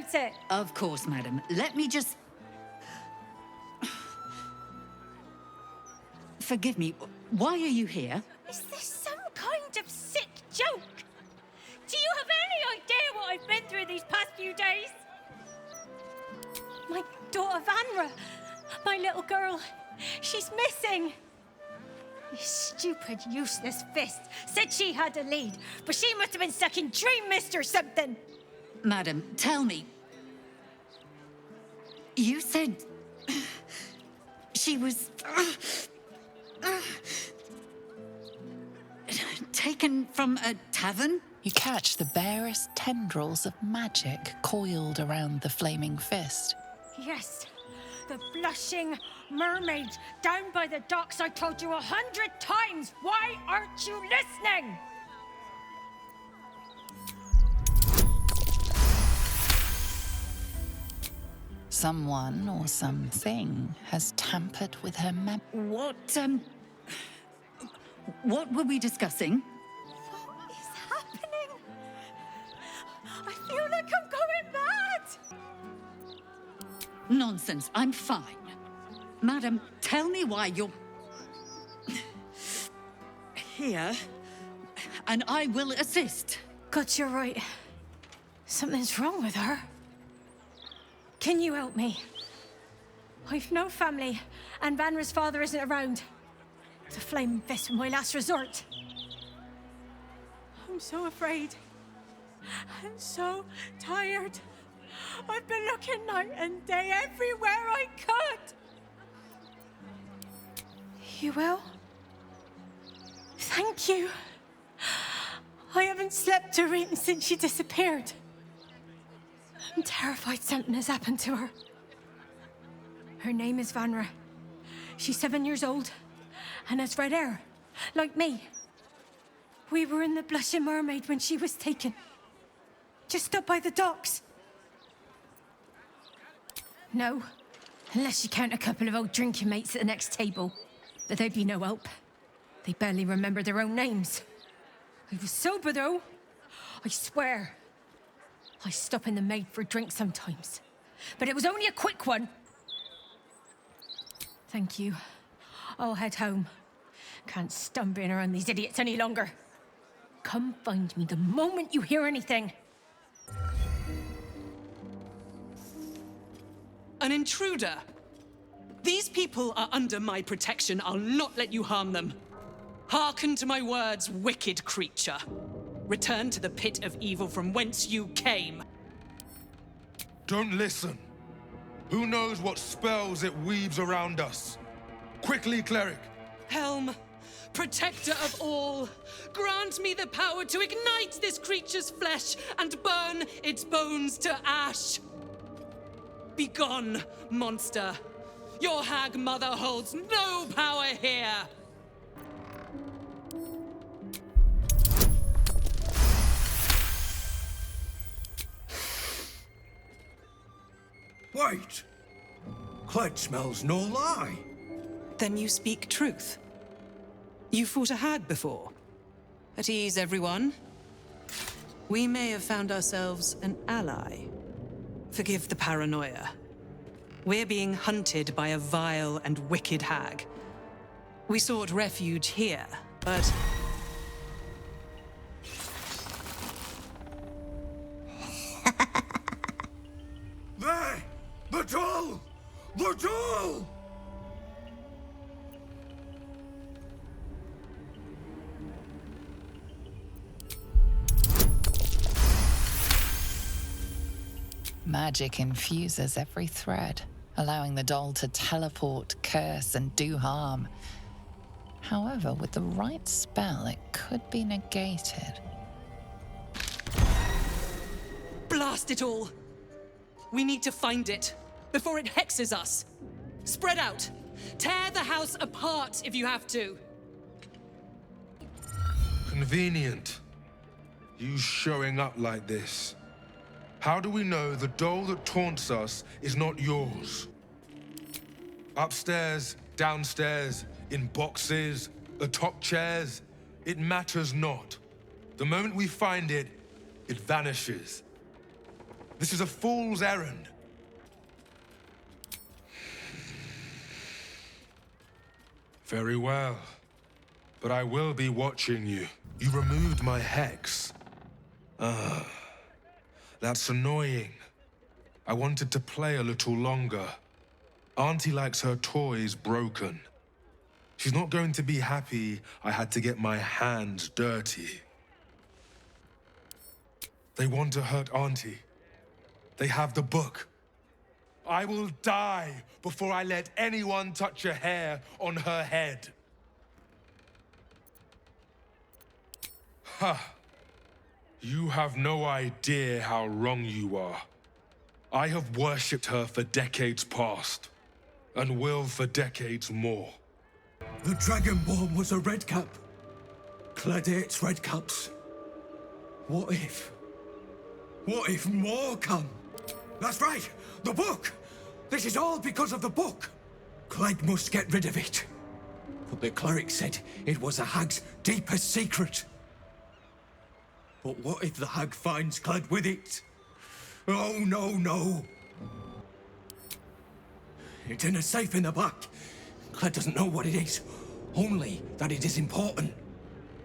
about it. Of course, madam. Let me just... Forgive me, why are you here? Is this some kind of sick joke? Do you have any idea what I've been through these past few days? My daughter Vanra, my little girl, she's missing. This stupid, useless fist said she had a lead, but she must have been stuck in Dream Mist or something. Madam, tell me. You said... she was... taken from a tavern? You catch the barest tendrils of magic coiled around the flaming fist. Yes, the blushing mermaid down by the docks I told you 100 times. Why aren't you listening? Someone or something has tampered with her What were we discussing? What is happening? I feel like I'm going mad. Nonsense, I'm fine. Madam, tell me why you're... here, and I will assist. God, you're right. Something's wrong with her. Can you help me? I've no family, and Vanra's father isn't around. The flaming fist was my last resort. I'm so afraid. I'm so tired. I've been looking night and day everywhere I could. You will? Thank you. I haven't slept or eaten since she disappeared. I'm terrified something has happened to her. Her name is Vanra. She's 7 years old and has red hair, like me. We were in the Blushing Mermaid when she was taken. Just up by the docks. No, unless you count a couple of old drinking mates at the next table. But they'd be no help. They barely remember their own names. I was sober, though. I swear. I stop in the maid for a drink sometimes. But it was only a quick one. Thank you. I'll head home. Can't stand being around these idiots any longer. Come find me the moment you hear anything. An intruder? These people are under my protection. I'll not let you harm them. Hearken to my words, wicked creature. Return to the pit of evil from whence you came. Don't listen. Who knows what spells it weaves around us? Quickly, cleric. Helm, protector of all, grant me the power to ignite this creature's flesh and burn its bones to ash. Begone, monster. Your hag mother holds no power here. Wait! Clyde smells no lie. Then you speak truth. You fought a hag before. At ease, everyone. We may have found ourselves an ally. Forgive the paranoia. We're being hunted by a vile and wicked hag. We sought refuge here, but... There! The doll! The doll! Magic infuses every thread, allowing the doll to teleport, curse, and do harm. However, with the right spell, it could be negated. Blast it all! We need to find it before it hexes us. Spread out. Tear the house apart if you have to. Convenient. You showing up like this. How do we know the doll that taunts us is not yours? Upstairs, downstairs, in boxes, atop chairs, it matters not. The moment we find it, it vanishes. This is a fool's errand. Very well. But I will be watching you. You removed my hex. That's annoying. I wanted to play a little longer. Auntie likes her toys broken. She's not going to be happy I had to get my hands dirty. They want to hurt Auntie. They have the book. I will die before I let anyone touch a hair on her head. Ha! You have no idea how wrong you are. I have worshipped her for decades past, and will for decades more. The Dragonborn was a redcap. Kled hates redcaps. What if? What if more come? That's right! The book! This is all because of the book! Kled must get rid of it. But the cleric said it was the hag's deepest secret. But what if the hag finds Kled with it? Oh, no, no! It's in a safe in the back. Kled doesn't know what it is, only that it is important.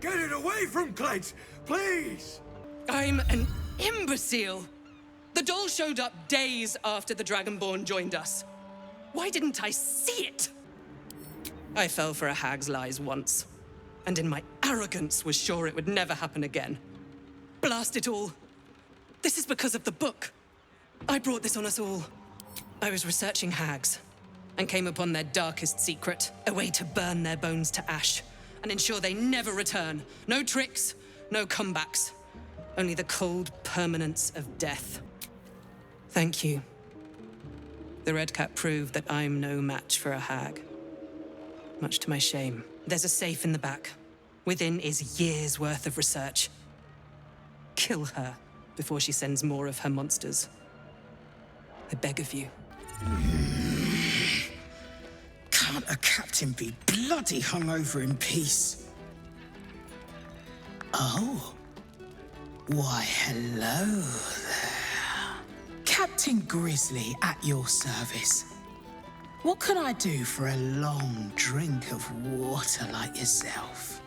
Get it away from Kled, please! I'm an imbecile! The doll showed up days after the Dragonborn joined us. Why didn't I see it? I fell for a hag's lies once, and in my arrogance was sure it would never happen again. Blast it all. This is because of the book. I brought this on us all. I was researching hags, and came upon their darkest secret, a way to burn their bones to ash, and ensure they never return. No tricks, no comebacks. Only the cold permanence of death. Thank you. The Red Cap proved that I'm no match for a hag. Much to my shame. There's a safe in the back. Within is years' worth of research. Kill her before she sends more of her monsters. I beg of you. Can't a captain be bloody hungover in peace? Oh. Why, hello there. Captain Grizzly at your service. What can I do for a long drink of water like yourself?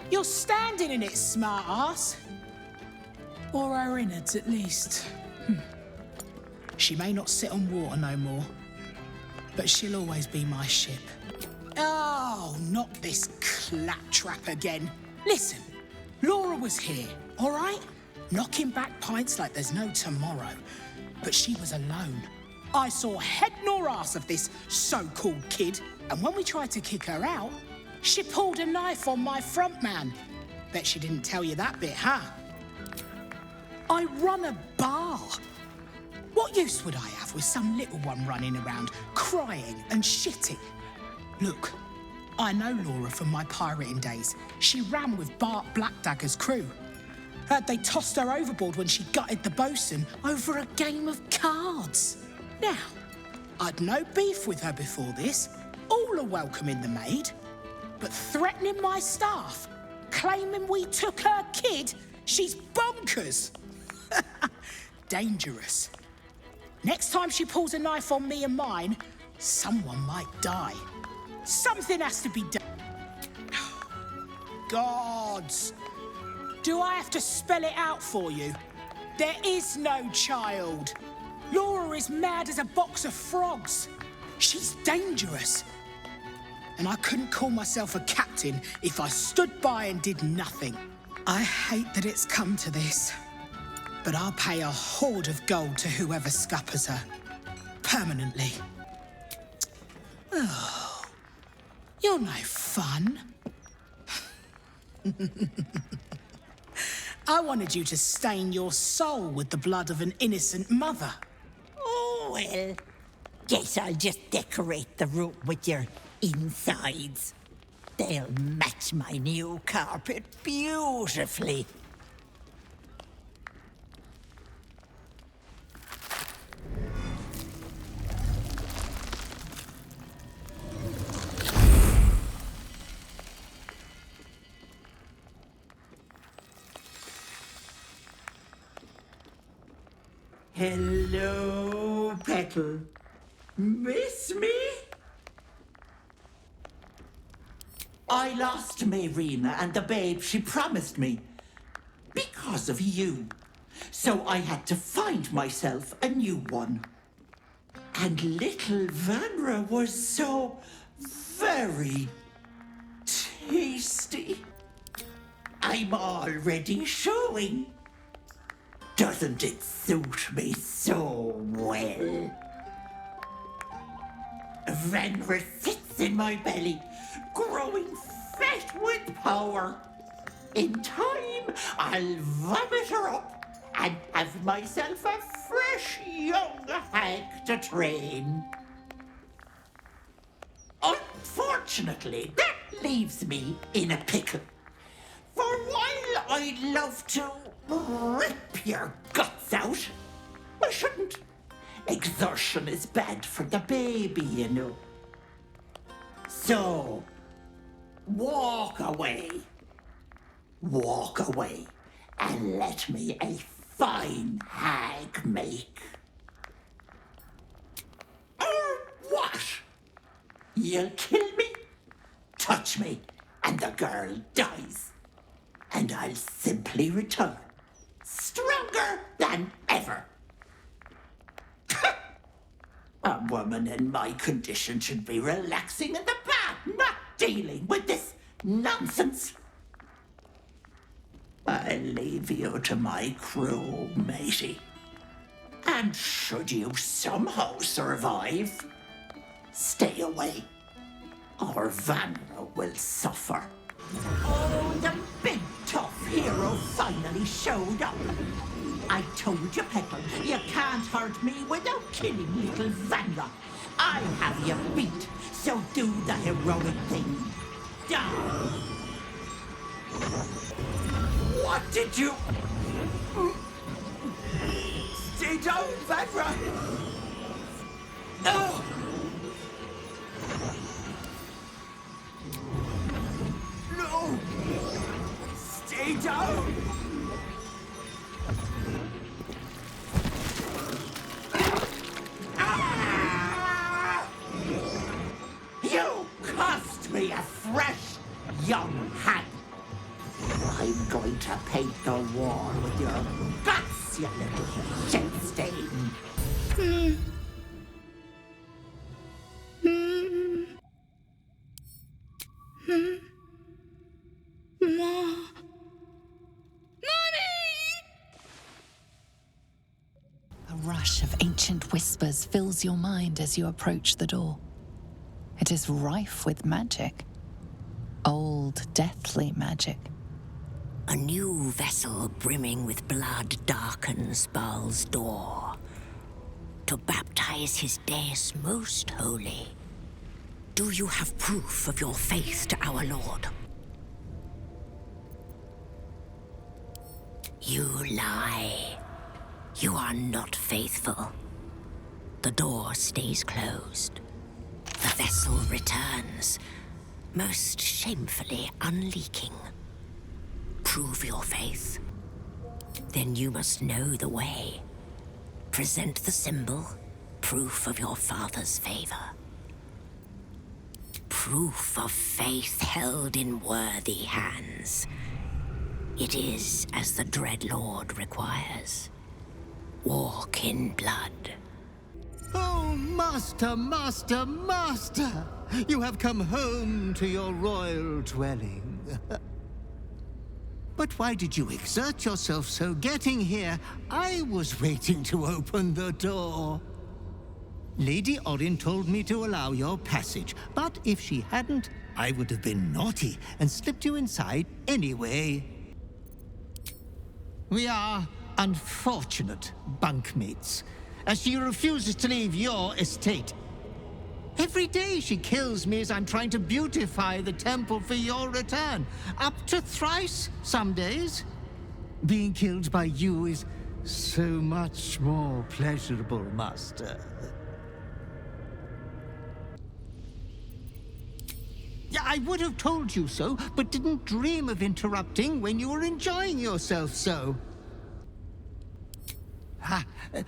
You're standing in it, smart-ass. Or our innards, at least. She may not sit on water no more, but she'll always be my ship. Oh, not this claptrap again. Listen, Laura was here, all right? Knocking back pints like there's no tomorrow. But she was alone. I saw head nor ass of this so-called kid, and when we tried to kick her out, she pulled a knife on my front man. Bet she didn't tell you that bit, huh? I run a bar. What use would I have with some little one running around, crying and shitting? Look, I know Laura from my pirating days. She ran with Bart Blackdagger's crew. Heard they tossed her overboard when she gutted the bosun over a game of cards. Now, I'd no beef with her before this. All are welcoming the maid. But threatening my staff, claiming we took her kid, she's bonkers. Dangerous. Next time she pulls a knife on me and mine, someone might die. Something has to be done. Gods. Do I have to spell it out for you? There is no child. Laura is mad as a box of frogs. She's dangerous. And I couldn't call myself a captain if I stood by and did nothing. I hate that it's come to this, but I'll pay a hoard of gold to whoever scuppers her. Permanently. Oh, you're no fun. I wanted you to stain your soul with the blood of an innocent mother. Oh, well, guess I'll just decorate the room with your insides. They'll match my new carpet beautifully. Hello, Petal. Miss me? I lost Mayrina and the babe she promised me because of you. So I had to find myself a new one. And little Vanra was so very tasty. I'm already showing. Doesn't it suit me so well? Vanra sits in my belly, growing fat with power. In time, I'll vomit her up and have myself a fresh young hag to train. Unfortunately, that leaves me in a pickle. For while I'd love to rip your guts out, I shouldn't. Exertion is bad for the baby, you know. So, walk away. Walk away and let me a fine hag make. Or what? You'll kill me, touch me, and the girl dies. And I'll simply return, stronger than ever. A woman in my condition should be relaxing in the bath, not dealing with this nonsense. I'll leave you to my crew, matey. And should you somehow survive, stay away, or Vanra will suffer. Oh, the big tough hero finally showed up. I told you, Petal, you can't hurt me without killing little Vanra. I have you beat, so do the heroic thing. Down. What did you... Stay down, Vanra! No! No! Stay down! Ah! You cost me a fresh young hat. I'm going to paint the wall with your guts, you little shit stain. A rush of ancient whispers fills your mind as you approach the door. It is rife with magic. Old, deathly magic. A new vessel brimming with blood darkens Bhaal's door to baptize his deus most holy. Do you have proof of your faith to our Lord? You lie. You are not faithful. The door stays closed. The vessel returns, most shamefully unleaking. Prove your faith. Then you must know the way. Present the symbol, proof of your father's favor. Proof of faith held in worthy hands. It is as the Dread Lord requires. Walk in blood. Oh, master, master, master! You have come home to your royal dwelling. But why did you exert yourself so getting here? I was waiting to open the door. Lady Orin told me to allow your passage, but if she hadn't, I would have been naughty and slipped you inside anyway. We are unfortunate bunkmates, as she refuses to leave your estate. Every day she kills me as I'm trying to beautify the temple for your return. Up to thrice some days. Being killed by you is so much more pleasurable, master. Yeah, I would have told you so, but didn't dream of interrupting when you were enjoying yourself so.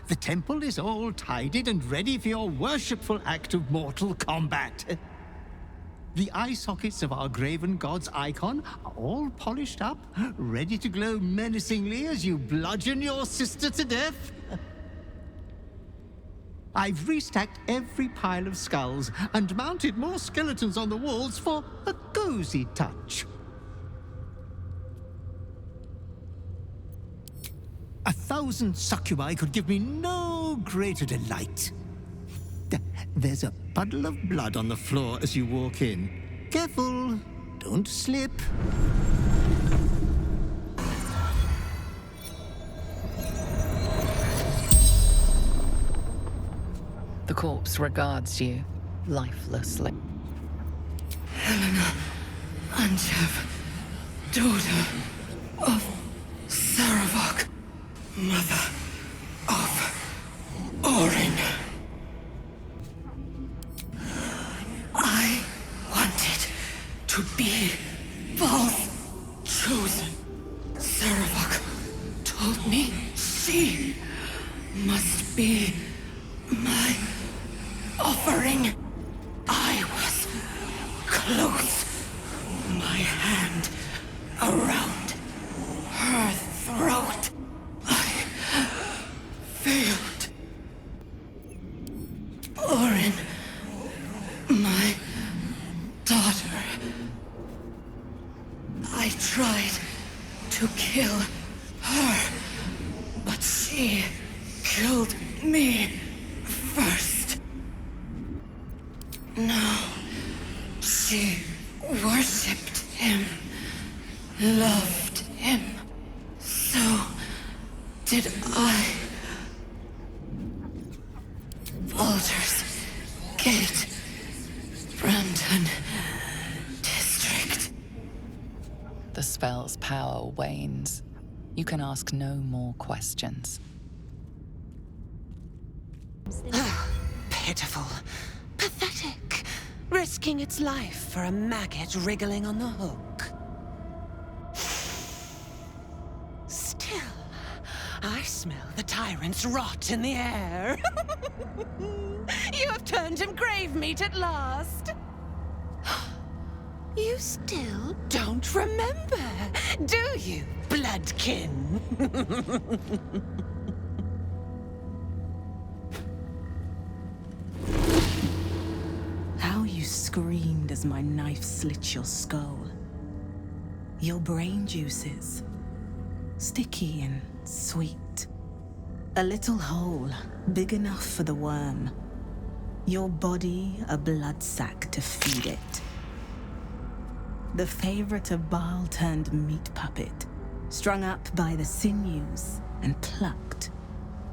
The temple is all tidied and ready for your worshipful act of mortal combat. The eye sockets of our graven god's icon are all polished up, ready to glow menacingly as you bludgeon your sister to death. I've restacked every pile of skulls and mounted more skeletons on the walls for a cozy touch. 1,000 succubi could give me no greater delight. There's a puddle of blood on the floor as you walk in. Careful, don't slip. The corpse regards you lifelessly. Helena Anchev, daughter of Saravok, mother of Orin. I wanted to be Bhaals' chosen. Saravok told me she must be my offering. I was close, my hand around her throat. I failed. Orin, my daughter. I tried to kill her, but she killed me first. Now, she worshipped him, loved him. So did I. Baldur's Gate, Brandon District. The spell's power wanes. You can ask no more questions. Pitiful. Pathetic. Risking its life for a maggot wriggling on the hook. Still, I smell the tyrant's rot in the air. You have turned him grave meat at last. You still don't remember, do you, bloodkin? How you screamed as my knife slit your skull. Your brain juices, sticky and sweet. A little hole, big enough for the worm. Your body a blood sack to feed it. The favorite of Bhaal turned meat puppet, strung up by the sinews and plucked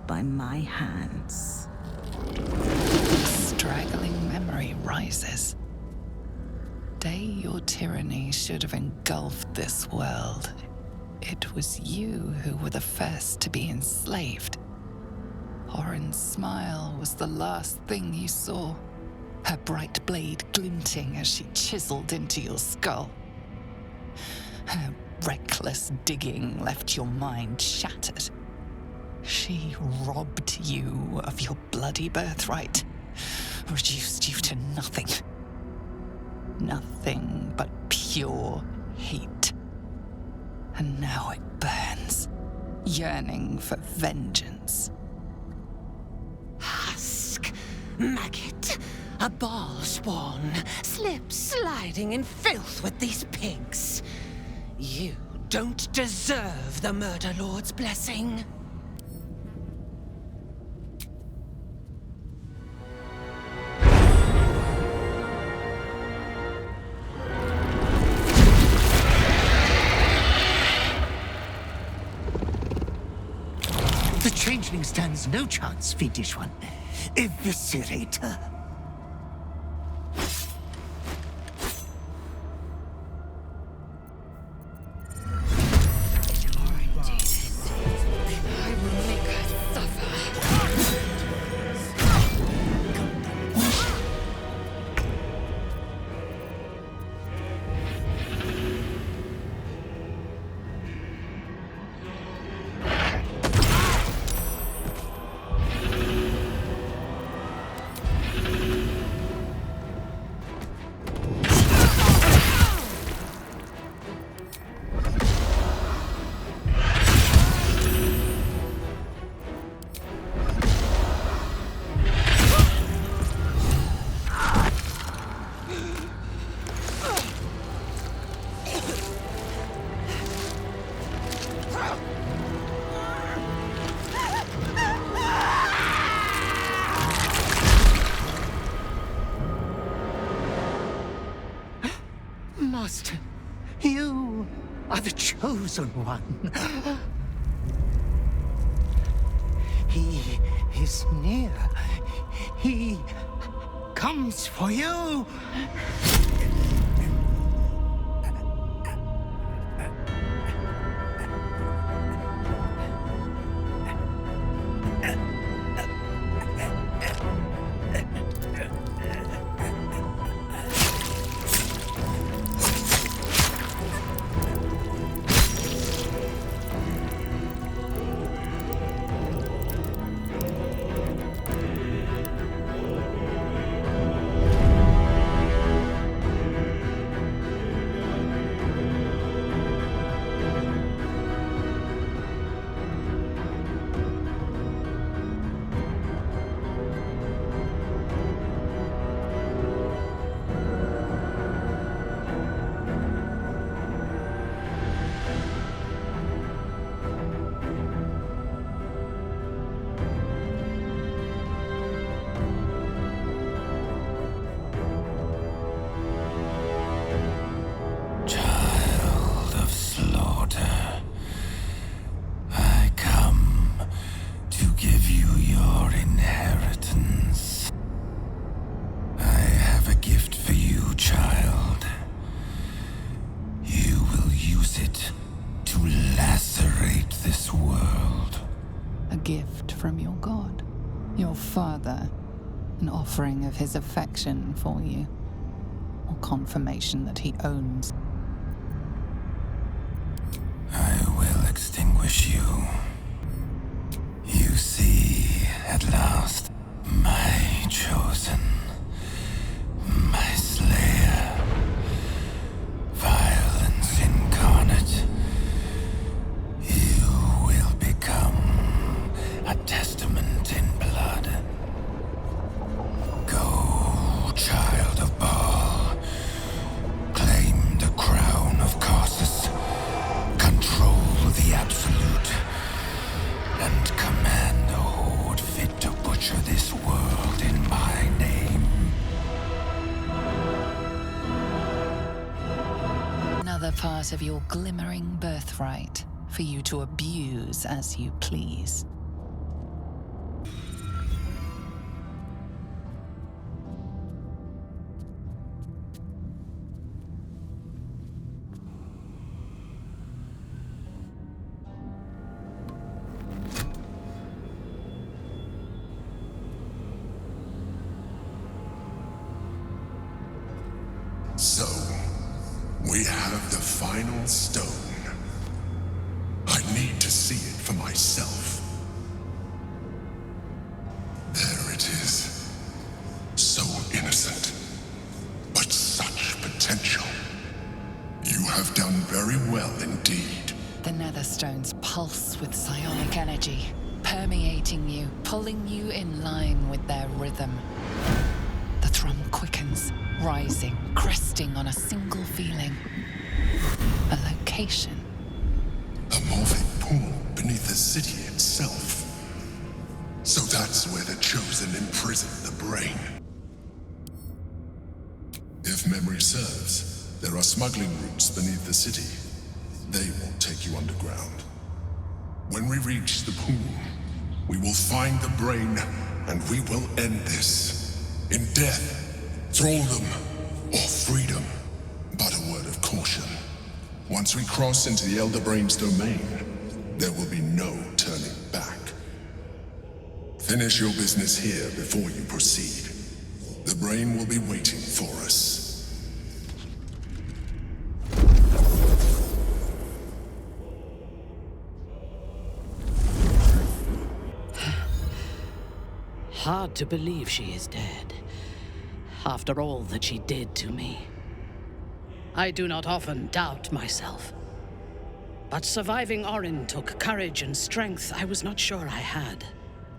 by my hands. Straggling memory rises. Day your tyranny should have engulfed this world. It was you who were the first to be enslaved. Orin's smile was the last thing you saw. Her bright blade glinting as she chiseled into your skull. Her reckless digging left your mind shattered. She robbed you of your bloody birthright, reduced you to nothing. Nothing but pure hate. And now it burns, yearning for vengeance. Husk, maggot, a Bhaal spawn, slip sliding in filth with these pigs. You don't deserve the Murder Lord's blessing. The changeling stands no chance, fiendish one. Eviscerate her. I will make her suffer. Master, you are the chosen one. He is near. He comes for you. From your God, your father, an offering of his affection for you, or confirmation that he owns. I will extinguish you. You see, at last, my chosen, my slayer, violence incarnate. You will become a testament in blood. Go, child of Baal. Claim the crown of Karsus. Control the Absolute. And command a horde fit to butcher this world in my name. Another part of your glimmering birthright for you to abuse as you please. So, we have the final stone. I need to see it for myself. There it is. So innocent, but such potential. You have done very well indeed. The Netherstones pulse with psionic energy, permeating you, pulling you in line with their rhythm. The thrum quickens, rising, cresting on a single feeling. A location. A morphic pool beneath the city itself. So that's where the Chosen imprisoned the brain. If memory serves, there are smuggling routes beneath the city. They will take you underground. When we reach the pool, we will find the brain, and we will end this. In death, thraldom, or freedom. But a word of caution. Once we cross into the Elder Brain's domain, there will be no turning back. Finish your business here before you proceed. The brain will be waiting for us. Hard to believe she is dead, after all that she did to me. I do not often doubt myself, but surviving Orin took courage and strength I was not sure I had.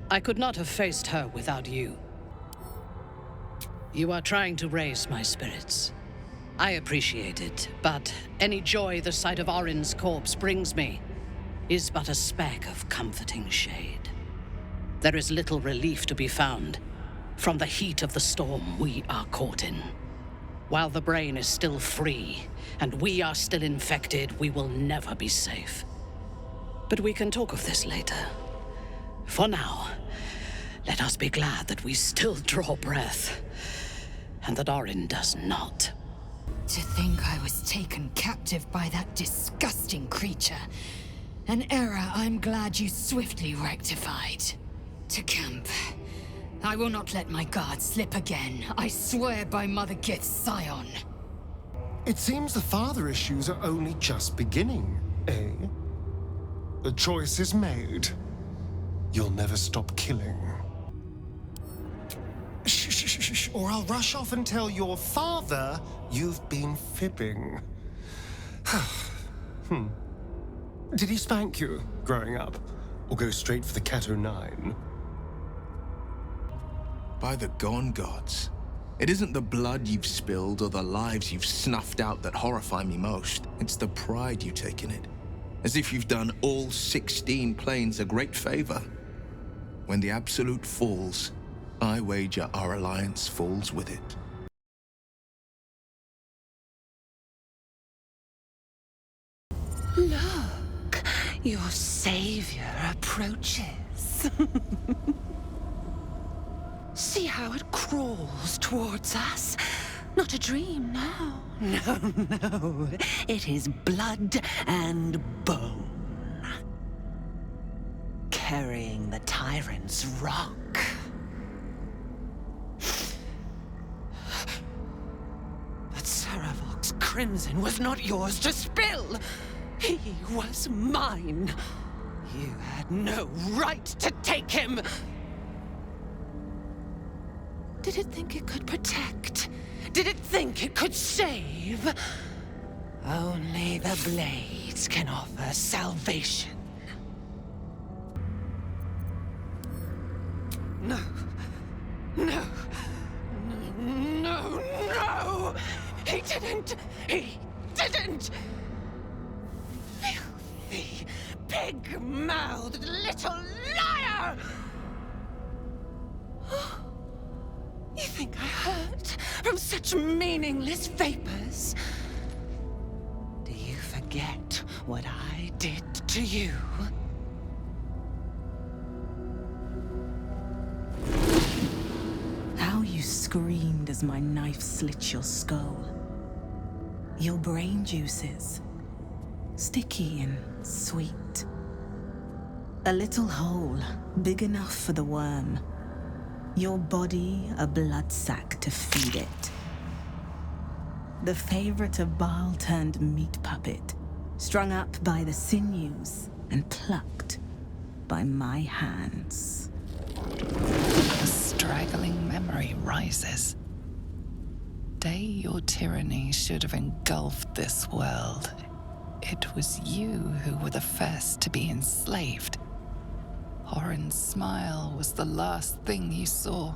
I could not have faced her without you. You are trying to raise my spirits. I appreciate it, but any joy the sight of Orin's corpse brings me is but a speck of comforting shade. There is little relief to be found from the heat of the storm we are caught in. While the brain is still free, and we are still infected, we will never be safe. But we can talk of this later. For now, let us be glad that we still draw breath, and that Orin does not. To think I was taken captive by that disgusting creature. An error I'm glad you swiftly rectified. To camp. I will not let my guard slip again. I swear by Mother Gith's scion. It seems the father issues are only just beginning, eh? The choice is made. You'll never stop killing. Shh, or I'll rush off and tell your father you've been fibbing. Did he spank you growing up? Or go straight for the Cat O' By the gone gods. It isn't the blood you've spilled or the lives you've snuffed out that horrify me most. It's the pride you take in it. As if you've done all 16 planes a great favor. When the Absolute falls, I wager our alliance falls with it. Look, your savior approaches. See how it crawls towards us? Not a dream now. No. It is blood and bone. Carrying the tyrant's rock. But Saravok's crimson was not yours to spill. He was mine. You had no right to take him. Did it think it could protect? Did it think it could save? Only the blades can offer salvation. No. No. No, no! He didn't! He didn't! Filthy, pig-mouthed little liar! You think I hurt from such meaningless vapors? Do you forget what I did to you? How you screamed as my knife slit your skull. Your brain juices, sticky and sweet. A little hole, big enough for the worm. Your body a blood sack to feed it. The favorite of Bhaal turned meat puppet, strung up by the sinews and plucked by my hands. A straggling memory rises. Day your tyranny should have engulfed this world. It was you who were the first to be enslaved. Orin's smile was the last thing you saw,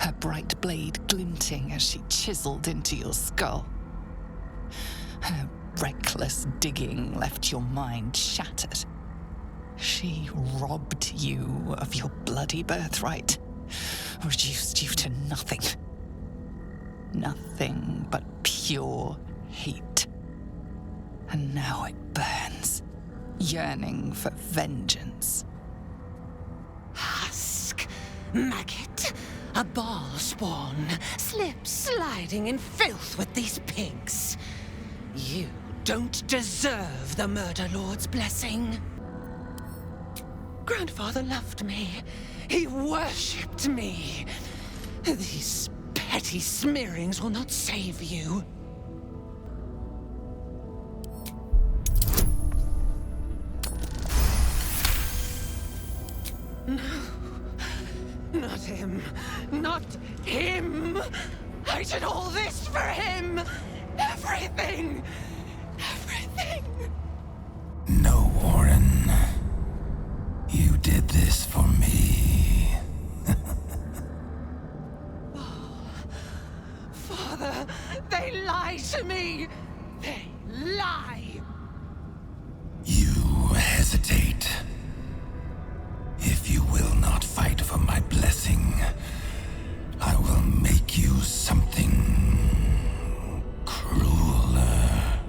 her bright blade glinting as she chiseled into your skull. Her reckless digging left your mind shattered. She robbed you of your bloody birthright, reduced you to nothing. Nothing but pure hate. And now it burns, yearning for vengeance. Husk, maggot, a ball spawn, sliding in filth with these pigs. You don't deserve the Murder Lord's blessing. Grandfather loved me. He worshipped me. These petty smearings will not save you. No. Not him. Not him! I did all this for him! Everything! Everything! No, Orin. You did this for me. Father, they lie to me! They lie! You hesitate. If you will not fight for my blessing, I will make you something crueler.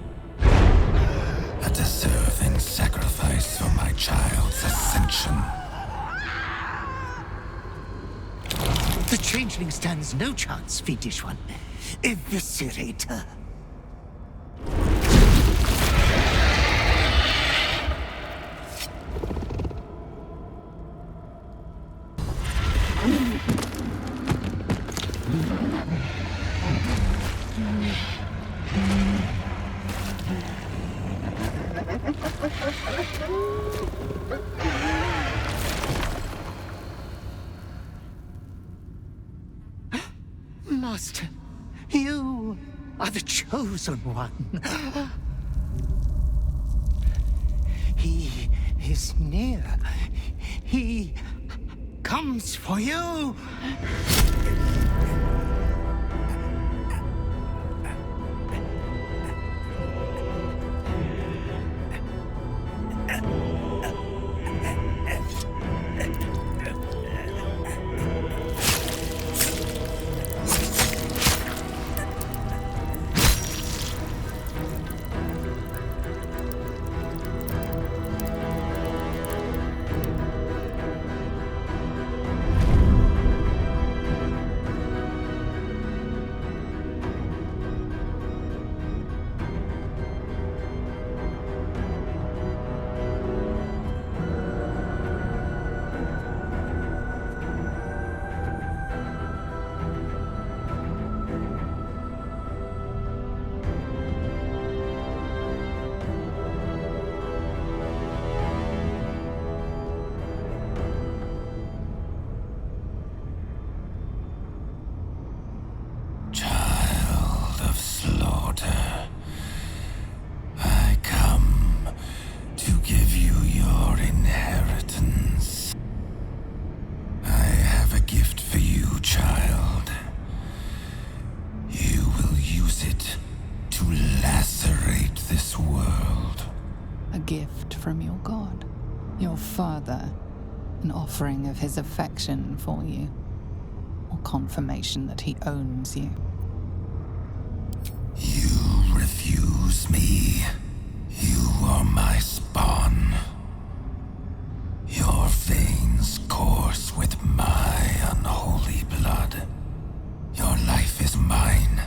The changeling stands no chance, fiendish one. Eviscerate her. Master, you are the chosen one. He is near. He comes for you. From your God, your father, an offering of his affection for you, or confirmation that he owns you. You refuse me. You are my spawn. Your veins course with my unholy blood. Your life is mine.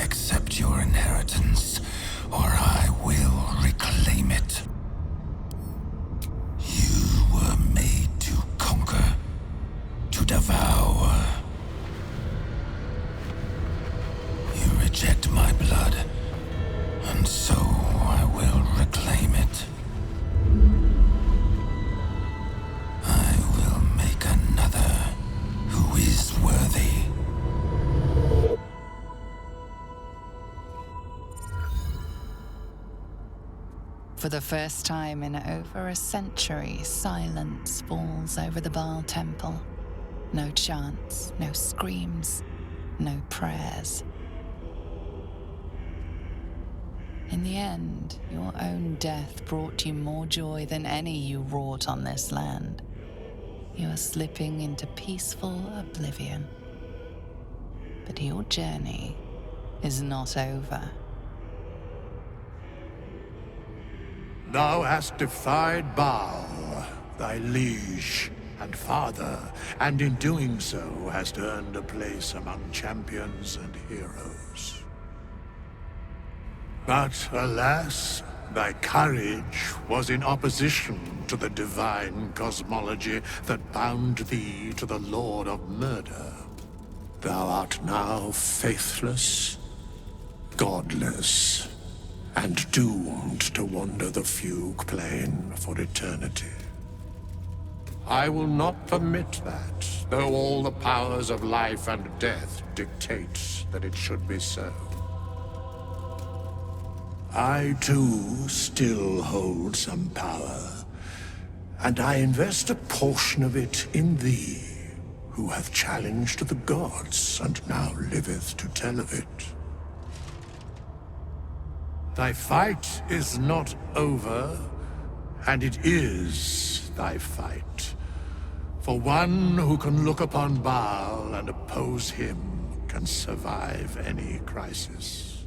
Accept your inheritance, or I will reclaim it. You were made to conquer, to devour. You reject my blood, and so I will reclaim it. I will make another who is worthy. For the first time in over a century, silence falls over the Bhaal temple. No chants, no screams, no prayers. In the end, your own death brought you more joy than any you wrought on this land. You are slipping into peaceful oblivion. But your journey is not over. Thou hast defied Bhaal, thy liege and father, and in doing so hast earned a place among champions and heroes. But alas, thy courage was in opposition to the divine cosmology that bound thee to the Lord of Murder. Thou art now faithless, godless, and doomed to wander the fugue plane for eternity. I will not permit that, though all the powers of life and death dictate that it should be so. I, too, still hold some power, and I invest a portion of it in thee, who hath challenged the gods and now liveth to tell of it. Thy fight is not over, and it is thy fight. For one who can look upon Bhaal and oppose him can survive any crisis.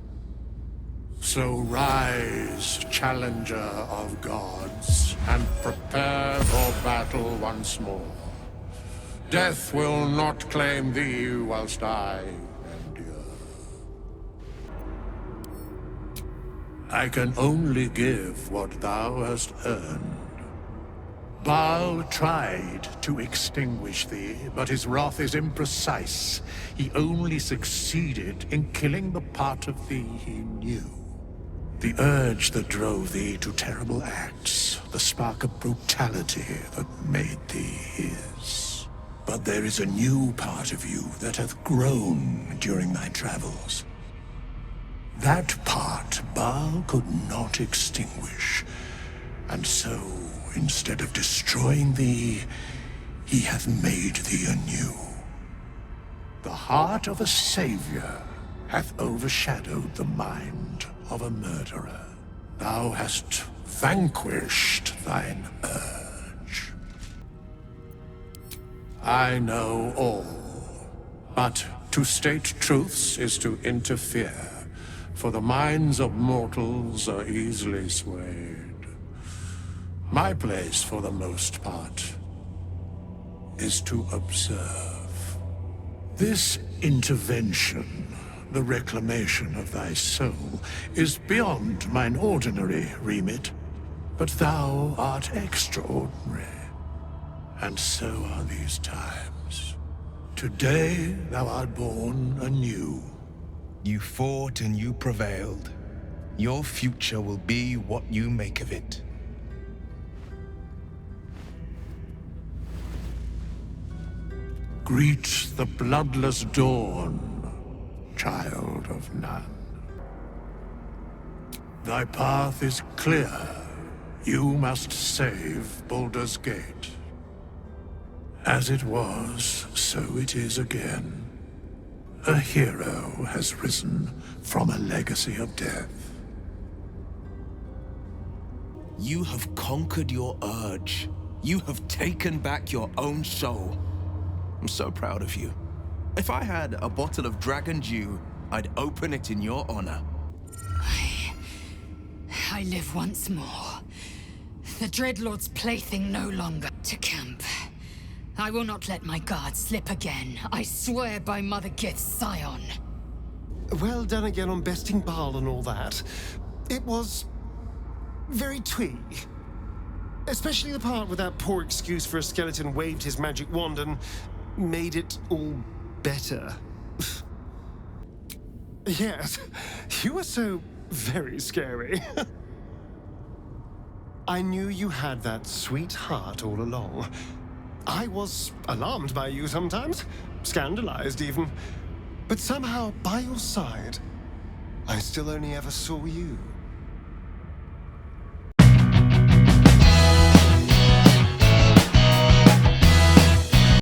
So rise, challenger of gods, and prepare for battle once more. Death will not claim thee whilst I endure. I can only give what thou hast earned. Bhaal tried to extinguish thee, but his wrath is imprecise. He only succeeded in killing the part of thee he knew. The urge that drove thee to terrible acts, the spark of brutality that made thee his. But there is a new part of you that hath grown during thy travels. That part Bhaal could not extinguish, and so, instead of destroying thee, he hath made thee anew. The heart of a savior hath overshadowed the mind of a murderer. Thou hast vanquished thine urge. I know all, but to state truths is to interfere, for the minds of mortals are easily swayed. My place, for the most part, is to observe. This intervention, the reclamation of thy soul, is beyond mine ordinary remit, but thou art extraordinary, and so are these times. Today thou art born anew. You fought and you prevailed. Your future will be what you make of it. Greet the bloodless dawn, child of none. Thy path is clear. You must save Baldur's Gate. As it was, so it is again. A hero has risen from a legacy of death. You have conquered your urge. You have taken back your own soul. I'm so proud of you. If I had a bottle of dragon dew, I'd open it in your honor. I live once more. The Dreadlord's plaything no longer. To camp. I will not let my guard slip again. I swear by Mother Gith's scion. Well done again on besting Bhaal and all that. It was very twee. Especially the part where that poor excuse for a skeleton waved his magic wand and made it all better. Yes, you were so very scary. I knew you had that sweet heart all along. I was alarmed by you sometimes, scandalized even. But somehow, by your side, I still only ever saw you.